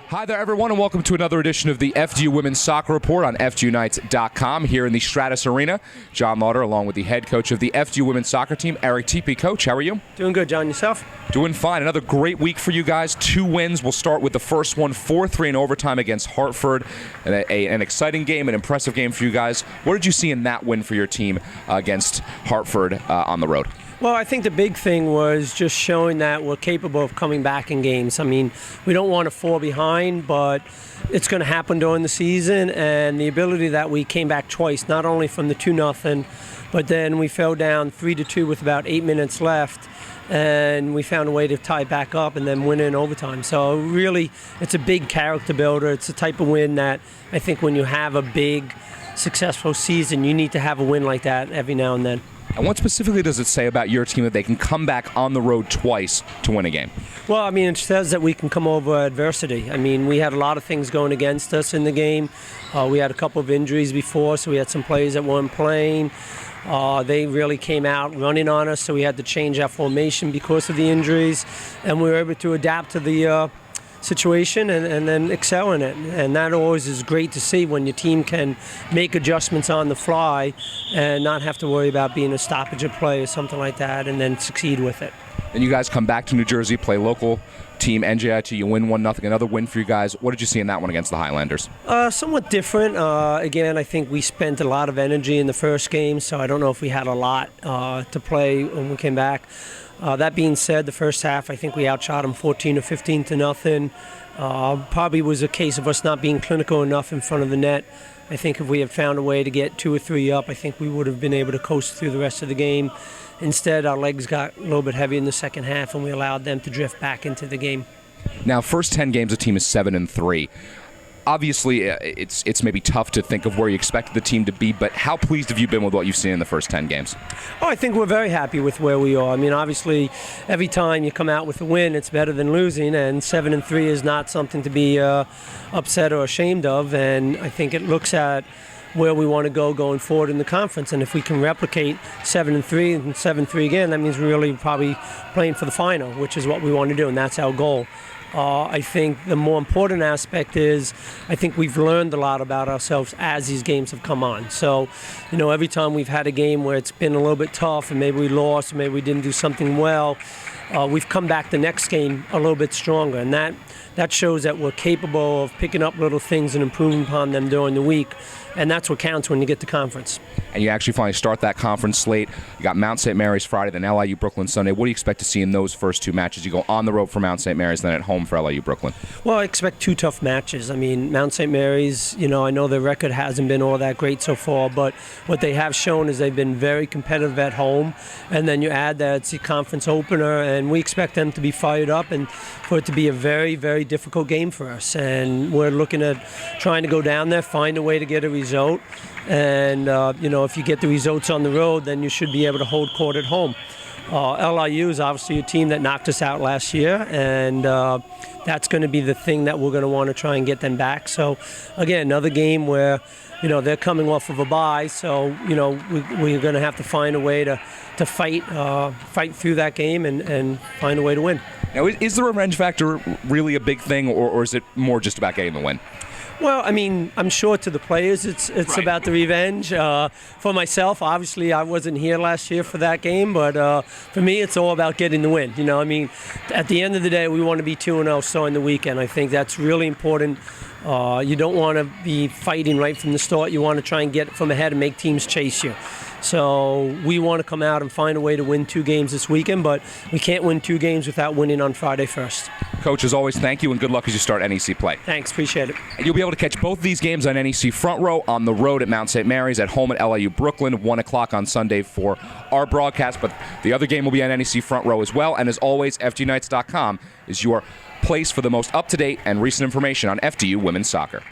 Hi there, everyone, and welcome to another edition of the FDU Women's Soccer Report on FDUnites.com here in the Stratus Arena. Jon Lauder, along with the head coach of the FDU Women's Soccer team, Eric Teepe. Coach, how are you? Doing good, John. Yourself? Doing fine. Another great week for you guys. 2 wins. We'll start with the first one, 4-3 in overtime against Hartford. An exciting game, an impressive game for you guys. What did you see in that win for your team against Hartford on the road? Well, I think the big thing was just showing that we're capable of coming back in games. I mean, we don't want to fall behind, but it's going to happen during the season, and the ability that we came back twice, not only from the 2-0, but then we fell down 3-2 with about 8 minutes left, and we found a way to tie back up and then win in overtime. So really, it's a big character builder. It's the type of win that I think when you have a big, successful season, you need to have a win like that every now and then. And what specifically does it say about your team that they can come back on the road twice to win a game? Well, I mean, it says that we can come over adversity. I mean, we had a lot of things going against us in the game. We had a couple of injuries before, so we had some players that weren't playing. They really came out running on us, so we had to change our formation because of the injuries. And we were able to adapt to the situation and then excel in it, and that always is great to see when your team can make adjustments on the fly and not have to worry about being a stoppage of play or something like that, and then succeed with it. And you guys come back to New Jersey, play local team NJIT, you win 1-0, another win for you guys. What did you see in that one against the Highlanders? Somewhat different. Again, I think we spent a lot of energy in the first game, so I don't know if we had a lot to play when we came back. That being said, the first half, I think we outshot them 14 or 15 to nothing. Probably was a case of us not being clinical enough in front of the net. I think if we had found a way to get 2 or 3 up, I think we would have been able to coast through the rest of the game. Instead, our legs got a little bit heavy in the second half, and we allowed them to drift back into the game. Now, first 10 games, the team is 7-3. Obviously, it's maybe tough to think of where you expected the team to be, but how pleased have you been with what you've seen in the first 10 games? Oh, I think we're very happy with where we are. I mean, obviously, every time you come out with a win, it's better than losing, and 7-3 is not something to be upset or ashamed of, and I think it looks at where we want to go going forward in the conference, and if we can replicate 7-3 and 7-3 again, that means we're really probably playing for the final, which is what we want to do, and that's our goal. I think the more important aspect is I think we've learned a lot about ourselves as these games have come on. So, you know, every time we've had a game where it's been a little bit tough and maybe we lost, or maybe we didn't do something well, we've come back the next game a little bit stronger. And that shows that we're capable of picking up little things and improving upon them during the week. And that's what counts when you get to conference. And you actually finally start that conference slate. You got Mount St. Mary's Friday, then LIU Brooklyn Sunday. What do you expect to see in those first 2 matches? You go on the road for Mount St. Mary's, then at home for LIU Brooklyn. Well, I expect 2 tough matches. I mean, Mount St. Mary's, you know, I know their record hasn't been all that great so far, but what they have shown is they've been very competitive at home. And then you add that it's a conference opener, and we expect them to be fired up and for it to be a very, very difficult game for us. And we're looking at trying to go down there, find a way to get a result. And, you know, if you get the results on the road, then you should be able to hold court at home. LIU is obviously a team that knocked us out last year, and that's going to be the thing that we're going to want to try and get them back. So, again, another game where, you know, they're coming off of a bye, so, you know, we're going to have to find a way to fight through that game and find a way to win. Now, is the revenge factor really a big thing, or is it more just about getting the win? Well, I mean, I'm sure to the players it's right. About the revenge. For myself, obviously, I wasn't here last year for that game, but for me, it's all about getting the win. You know, I mean, at the end of the day, we want to be 2-0 starting the weekend. I think that's really important. You don't want to be fighting right from the start. You want to try and get from ahead and make teams chase you. So we want to come out and find a way to win 2 games this weekend, but we can't win 2 games without winning on Friday first. Coach, as always, thank you and good luck as you start NEC play. Thanks, appreciate it. And you'll be able to catch both these games on NEC Front Row, on the road at Mount St. Mary's, at home at LIU Brooklyn, 1 o'clock on Sunday for our broadcast. But the other game will be on NEC Front Row as well. And as always, FDUnites.com is your place for the most up-to-date and recent information on FDU women's soccer.